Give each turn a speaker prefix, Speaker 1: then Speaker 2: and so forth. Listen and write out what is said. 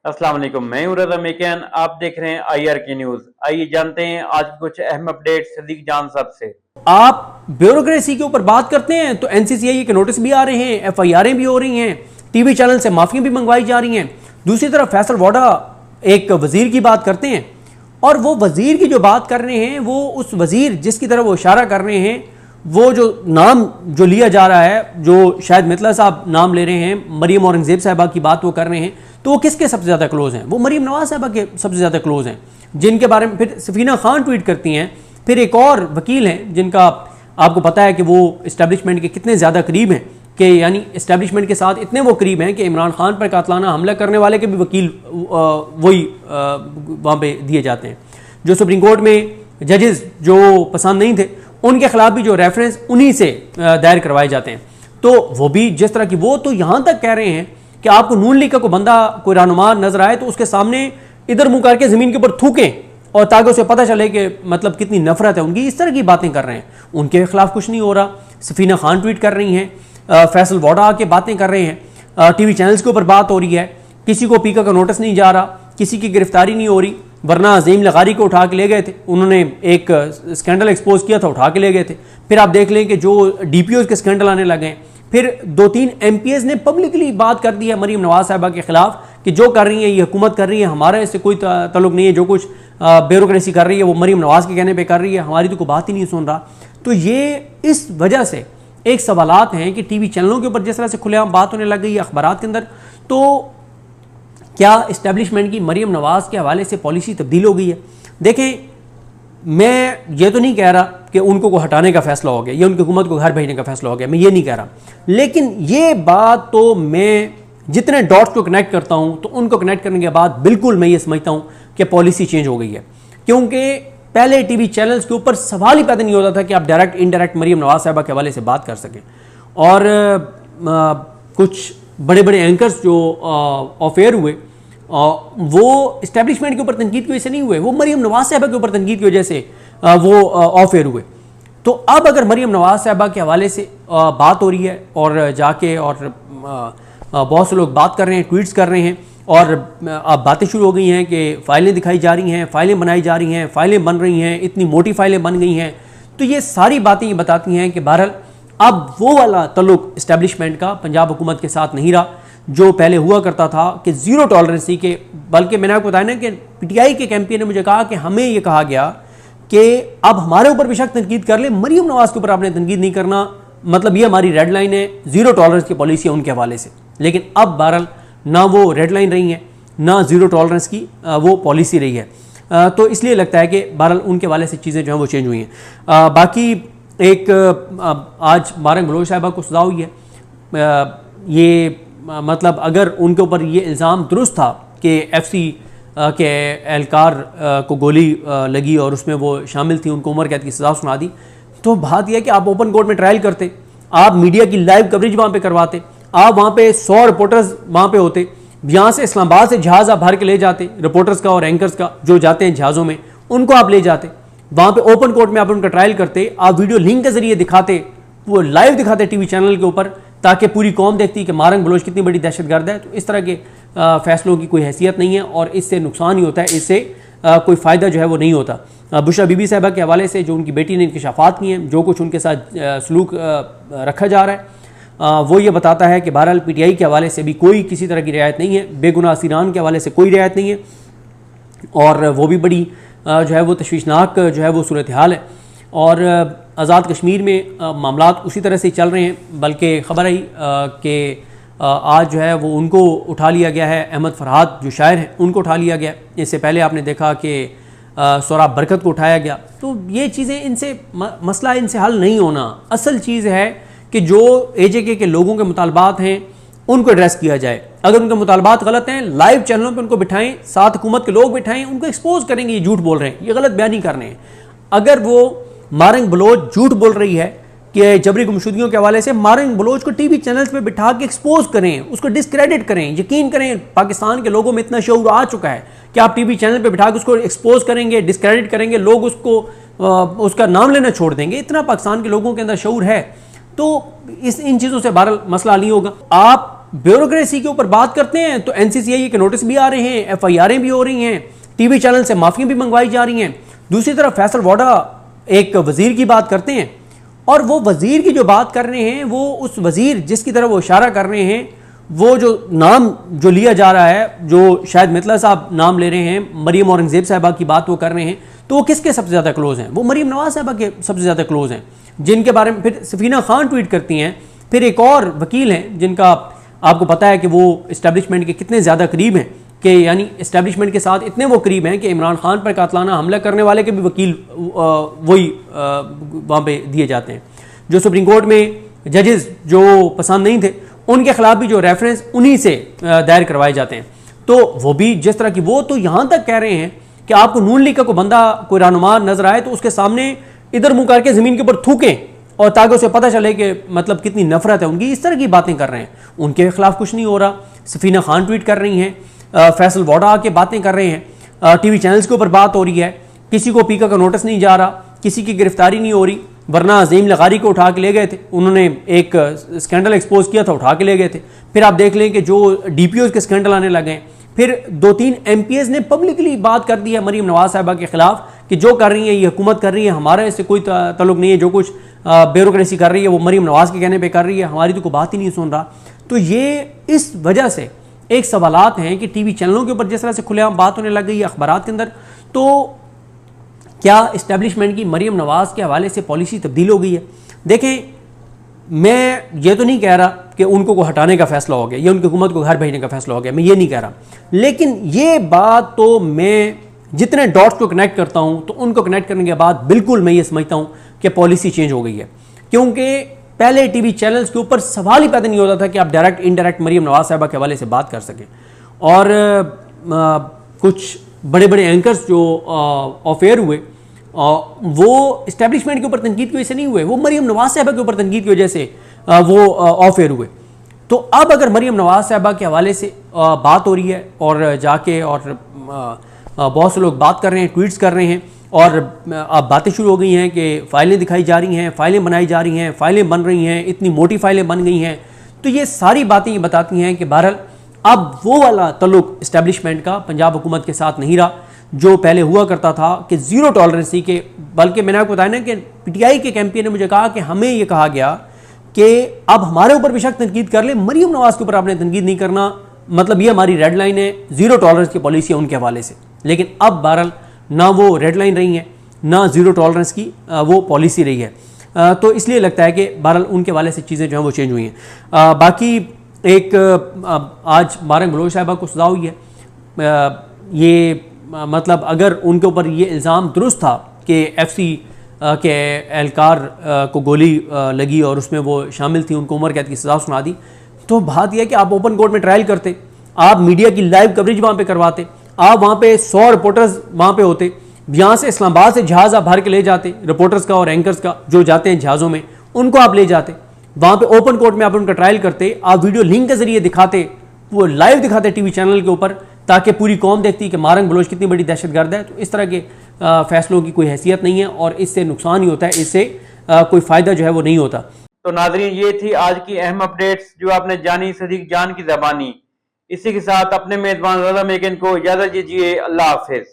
Speaker 1: अस्सलाम वालेकुम, मैं हूं रज़ा मेकियान। आप देख रहे हैं IR की न्यूज। आइए जानते हैं आज की कुछ अहम अपडेट सदीक जान साहब से।
Speaker 2: आप ब्यूरोक्रेसी के ऊपर बात करते हैं तो एनसीसीआई के नोटिस भी आ रहे हैं, एफआईआर भी हो रही हैं, टीवी चैनल से माफियां भी मंगवाई जा रही हैं। दूसरी तरफ फैसल वाडा एक वजीर की बात करते हैं और वो वजीर की जो बात कर रहे हैं वो उस वजीर जिसकी तरफ वो इशारा कर रहे हैं, वो जो नाम जो लिया जा रहा है, जो शायद मितला साहब नाम ले रहे हैं, मरीम औरंगजेब साहबा की बात वो कर रहे हैं, तो वो किसके सबसे ज़्यादा क्लोज हैं? वो मरीम नवाज साहबा के सबसे ज़्यादा क्लोज हैं, जिनके बारे में फिर सफीना खान ट्वीट करती हैं। फिर एक और वकील हैं जिनका आपको पता है कि वो इस्टेब्लिशमेंट के कितने ज़्यादा करीब हैं, कि यानी इस्टेब्लिशमेंट के साथ इतने वो करीब हैं कि इमरान खान पर कातलाना हमला करने वाले के भी वकील वही वहाँ पे दिए जाते हैं। जो सुप्रीम कोर्ट में जजेस जो पसंद नहीं थे उनके खिलाफ भी जो रेफरेंस उन्हीं से दायर करवाए जाते हैं। तो वो भी जिस तरह की, वो तो यहाँ तक कह रहे हैं कि आपको नून लीग का कोई बंदा, कोई रहनुमा नजर आए तो उसके सामने इधर मुंह करके ज़मीन के ऊपर थूकें और ताकि उसे पता चले कि मतलब कितनी नफरत है उनकी। इस तरह की बातें कर रहे हैं, उनके खिलाफ कुछ नहीं हो रहा। सफीना खान ट्वीट कर रही हैं, फैसल वाडा आके बातें कर रहे हैं, टीवी चैनल्स के ऊपर बात हो रही है, किसी को पीका का नोटिस नहीं जा रहा, किसी की गिरफ्तारी नहीं हो रही, वरना अजीम लगारी को उठा के ले गए थे, उन्होंने एक स्कैंडल एक्सपोज किया था, उठा के ले गए थे। फिर आप देख लें कि जो DPOs के स्कैंडल आने लगे हैं, फिर 2-3 MPs ने पब्लिकली बात कर दी है मरीम नवाज साहबा के खिलाफ कि जो कर रही है ये हुकूमत कर रही है, हमारा इससे कोई ताल्लुक नहीं है, जो कुछ ब्यूरोक्रेसी कर रही है वो मरीम नवाज के कहने पे कर रही है, हमारी तो कोई बात ही नहीं सुन रहा। तो ये इस वजह से एक सवालात हैं कि टीवी चैनलों के ऊपर जिस तरह से खुलेआम बात होने लग गई है, अखबारात के अंदर, तो क्या इस्टेब्लिशमेंट की मरीम नवाज के हवाले से पॉलिसी तब्दील हो गई है? देखें, मैं ये तो नहीं कह रहा कि उनको को हटाने का फैसला हो गया या उनकी हुकूमत को घर भेजने का फैसला हो गया, मैं ये नहीं कह रहा। लेकिन ये बात तो मैं जितने डॉट्स को कनेक्ट करता हूँ तो उनको कनेक्ट करने के बाद बिल्कुल मैं ये समझता हूँ कि पॉलिसी चेंज हो गई है। क्योंकि पहले टीवी चैनल्स के ऊपर सवाल ही पैदा नहीं होता था कि आप डायरेक्ट इनडायरेक्ट मरीम नवाज साहबा के हवाले से बात कर सकें। और कुछ बड़े बड़े एंकर्स जो ऑफ एयर हुए वो इस्टेब्लिशमेंट के ऊपर तनकीद की वजह से नहीं हुए, वो मरीम नवाज साहबा के ऊपर तनकीद की वजह से वो ऑफ एयर हुए। तो अब अगर मरीम नवाज साहबा के हवाले से बात हो रही है और जाके और बहुत से लोग बात कर रहे हैं, ट्वीट्स कर रहे हैं, और अब बातें शुरू हो गई हैं कि फाइलें दिखाई जा रही हैं, फाइलें बनाई जा रही हैं, फाइलें बन रही हैं, इतनी मोटी फाइलें बन गई हैं, तो ये सारी बातें ये बताती हैं कि बहरहाल अब वो वाला तल्लुक इस्टेब्लिशमेंट का पंजाब हुकूमत के साथ नहीं रहा जो पहले हुआ करता था कि ज़ीरो टॉलरेंसी के। बल्कि मैंने आपको बताया ना कि PTI के कैंपेन ने मुझे कहा कि हमें ये कहा गया कि अब हमारे ऊपर बेशक तनकीद कर ले, मरीम नवाज के ऊपर आपने तनकीद नहीं करना, मतलब ये हमारी रेड लाइन है, ज़ीरो टॉलरेंस की पॉलिसी है उनके हवाले से। लेकिन अब बहरहाल ना वो रेड लाइन रही है, ना ज़ीरो टॉलरेंस की वो पॉलिसी रही है। तो इसलिए लगता है कि बहरहाल उनके हवाले से चीज़ें जो हैं वो चेंज हुई हैं। बाकी एक आज मारंग बलोच साहबा को सजा हुई है। ये मतलब अगर उनके ऊपर ये इल्ज़ाम दुरुस्त था कि FC के एहलकार को गोली लगी और उसमें वो शामिल थी, उनको उम्र कैद की सज़ा सुना दी, तो बात यह है कि आप ओपन कोर्ट में ट्रायल करते, आप मीडिया की लाइव कवरेज वहाँ पे करवाते, आप वहाँ पे 100 रिपोर्टर्स वहाँ पे होते, यहाँ से इस्लामाबाद से जहाज़ आप भर के ले जाते, रिपोर्टर्स का और एंकर्स का जो जाते हैं जहाज़ों में, उनको आप ले जाते वहाँ पे ओपन कोर्ट में, आप उनका ट्रायल करते, आप वीडियो लिंक के जरिए दिखाते, वो लाइव दिखाते टीवी चैनल के ऊपर, ताकि पूरी कौम देखती कि मारंग बलोच कितनी बड़ी दहशतगर्द है। तो इस तरह के फैसलों की कोई हैसियत नहीं है और इससे नुकसान ही होता है, इससे कोई फ़ायदा जो है वो नहीं होता। बुशरा बीबी साहबा के हवाले से जो उनकी बेटी ने इंकशाफात किए हैं, जो कुछ उनके साथ सलूक रखा जा रहा है, वो ये बताता है कि बहरहाल PTI के हवाले से भी कोई किसी तरह की रियायत नहीं है, बेगुनाह असीरान के हवाले से कोई रियायत नहीं है, और वो भी बड़ी जो है वो तशवीशनाक जो है वो सूरत हाल है। और आज़ाद कश्मीर में मामलात उसी तरह से चल रहे हैं, बल्कि ख़बर आई कि आज जो है वो उनको उठा लिया गया है, अहमद फरहाद जो शायर हैं उनको उठा लिया गया। इससे पहले आपने देखा कि सोराब बरकत को उठाया गया। तो ये चीज़ें इनसे मसला इनसे हल नहीं होना। असल चीज़ है कि जो AJK के लोगों के मुतालबात हैं उनको एड्रेस किया जाए। अगर उनके मुतालबात गलत हैं, लाइव चैनलों पर उनको बिठाएं, साथ हुकूमत के लोग बिठाएं, उनको एक्सपोज करेंगे ये झूठ बोल रहे हैं, ये गलत बयानी कर रहे हैं। अगर वो मारंग बलोच झूठ बोल रही है कि जबरी गुमशुदगियों के हवाले से, मारंग बलोच को टीवी चैनल्स पे बिठा के एक्सपोज करें, उसको डिस्क्रेडिट करें। यकीन करें पाकिस्तान के लोगों में इतना शऊर आ चुका है कि आप टीवी चैनल पे बिठा के उसको एक्सपोज करेंगे, डिस्क्रेडिट करेंगे, लोग उसको उसका नाम लेना छोड़ देंगे। इतना पाकिस्तान के लोगों के अंदर शऊर है। तो इन चीज़ों से बहरहाल मसला नहीं होगा। आप ब्यूरोक्रेसी के ऊपर बात करते हैं तो एनसीसीआई के नोटिस भी आ रहे हैं, एफआईआरें भी हो रही हैं, टीवी चैनल से माफियां भी मंगवाई जा रही हैं। दूसरी तरफ फैसल वाडा एक वजीर की बात करते हैं और वो वजीर की जो बात कर रहे हैं वो उस वजीर जिसकी तरफ वो इशारा कर रहे हैं, वो जो नाम जो लिया जा रहा है, जो शायद मितला साहब नाम ले रहे हैं, मरीम औरंगजेब साहिबा की बात वो कर रहे हैं, तो वो किसके सबसे ज़्यादा क्लोज हैं? वो मरीम नवाज साहिबा के सबसे ज़्यादा क्लोज हैं, जिनके बारे में फिर सफीना खान ट्वीट करती हैं। फिर एक और वकील हैं जिनका आपको पता है कि वो इस्टेब्लिशमेंट के कितने ज़्यादा करीब हैं, कि यानी इस्टेब्लिशमेंट के साथ इतने वो करीब हैं कि इमरान खान पर कातलाना हमला करने वाले के भी वकील वही वहाँ पे दिए जाते हैं। जो सुप्रीम कोर्ट में जजेस जो पसंद नहीं थे उनके खिलाफ भी जो रेफरेंस उन्हीं से दायर करवाए जाते हैं। तो वो भी जिस तरह की, वो तो यहाँ तक कह रहे हैं कि आपको नून लीग का कोई बंदा, कोई रहनुमा नजर आए तो उसके सामने इधर मुंह करके ज़मीन के ऊपर थूकें और ताकि उसे पता चले कि मतलब कितनी नफरत है उनकी। इस तरह की बातें कर रहे हैं, उनके खिलाफ कुछ नहीं हो रहा। सफीना खान ट्वीट कर रही हैं, फैसल वाडा आके बातें कर रहे हैं, टीवी चैनल्स के ऊपर बात हो रही है, किसी को पीका का नोटिस नहीं जा रहा, किसी की गिरफ्तारी नहीं हो रही, वरना अजीम लगारी को उठा के ले गए थे, उन्होंने एक स्कैंडल एक्सपोज किया था, उठा के ले गए थे। फिर आप देख लें कि जो डीपीओ के स्कैंडल आने लगे हैं, फिर 2-3 एमपीएस ने पब्लिकली बात कर दी है मरीम नवाज साहिबा के खिलाफ कि जो कर रही है ये हुकूमत कर रही है, हमारा इससे कोई ताल्लुक नहीं है, जो कुछ ब्यूरोक्रेसी कर रही है वो मरीम नवाज के कहने पे कर रही है, हमारी तो कोई बात ही नहीं सुन रहा। तो ये इस वजह से एक सवालात हैं कि टीवी चैनलों के ऊपर जिस तरह से खुलेआम बात होने लग गई है अखबारात के अंदर, तो क्या इस्टेब्लिशमेंट की मरीम नवाज के हवाले से पॉलिसी तब्दील हो गई है? देखें, मैं ये तो नहीं कह रहा कि उनको को हटाने का फैसला हो गया या उनकी हुकूमत को घर भेजने का फैसला हो गया, मैं ये नहीं कह रहा, लेकिन ये बात तो मैं जितने डॉट्स को कनेक्ट करता हूं तो उनको कनेक्ट करने के बाद बिल्कुल मैं ये समझता हूं कि पॉलिसी चेंज हो गई है। क्योंकि पहले टीवी चैनल्स के ऊपर सवाल ही पैदा नहीं होता था कि आप डायरेक्ट इनडायरेक्ट मरीम नवाज साहिबा के हवाले से बात कर सकें, और कुछ बड़े बड़े एंकर्स जो ऑफ एयर हुए वो इस्टेब्लिशमेंट के ऊपर तनकीद की वजह से नहीं हुए, वो मरीम नवाज साहिबा के ऊपर तनकीद की वजह से वो ऑफ एयर हुए। तो अब अगर मरीम नवाज साहिबा के हवाले से बात हो रही है और जाके और बहुत से लोग बात कर रहे हैं, ट्वीट्स कर रहे हैं, और अब बातें शुरू हो गई हैं कि फाइलें दिखाई जा रही हैं, फाइलें बनाई जा रही हैं, फाइलें बन रही हैं, इतनी मोटी फाइलें बन गई हैं, तो ये सारी बातें ये बताती हैं कि बहरहाल अब वो वाला तल्लुक इस्टेब्लिशमेंट का पंजाब हुकूमत के साथ नहीं रहा जो पहले हुआ करता था कि ज़ीरो टॉलरेंसी के। बल्कि मैंने आपको बताया ना कि पीटीआई के कैंपेन ने मुझे कहा कि हमें ये कहा गया कि अब हमारे ऊपर बेशक तनकीद कर ले, मरीम नवाज के ऊपर आपने तनकीद नहीं करना, मतलब ये हमारी रेड लाइन है, ज़ीरो टॉलरेंस की पॉलिसी है उनके हवाले से। लेकिन अब बहरहाल ना वो रेड लाइन रही है, ना ज़ीरो टॉलरेंस की वो पॉलिसी रही है। तो इसलिए लगता है कि बहरहाल उनके हवाले से चीज़ें जो हैं वो चेंज हुई हैं। बाकी एक आज बारंग बलोच साहिबा को सज़ा हुई है। ये मतलब अगर उनके ऊपर ये इल्ज़ाम दुरुस्त था कि एफसी के एहलकार को गोली लगी और उसमें वो शामिल थी, उनको उम्र कैद की सज़ा सुना दी, तो बात यह है कि आप ओपन कोर्ट में ट्रायल करते, आप मीडिया की लाइव कवरेज वहाँ पे करवाते, आप वहाँ पे 100 रिपोर्टर्स वहाँ पे होते, यहाँ से इस्लामाबाद से जहाज़ आप भर के ले जाते, रिपोर्टर्स का और एंकर्स का जो जाते हैं जहाज़ों में, उनको आप ले जाते, वहाँ पे ओपन कोर्ट में आप उनका ट्रायल करते, आप वीडियो लिंक के जरिए दिखाते, वो लाइव दिखाते टीवी चैनल के ऊपर, ताकि पूरी कौम देखती कि मारंग बलोच कितनी बड़ी दहशतगर्द है। तो इस तरह के फैसलों की कोई हैसियत नहीं है और इससे नुकसान ही होता है, इससे कोई फ़ायदा जो है वो नहीं होता।
Speaker 1: तो नाज़रीन, ये थी आज की अहम अपडेट्स जो आपने जानी सदीक जान की ज़बानी। इसी के साथ अपने मेज़बान रज़ा मेकिन को इजाज़त दीजिए। अल्लाह हाफिज़।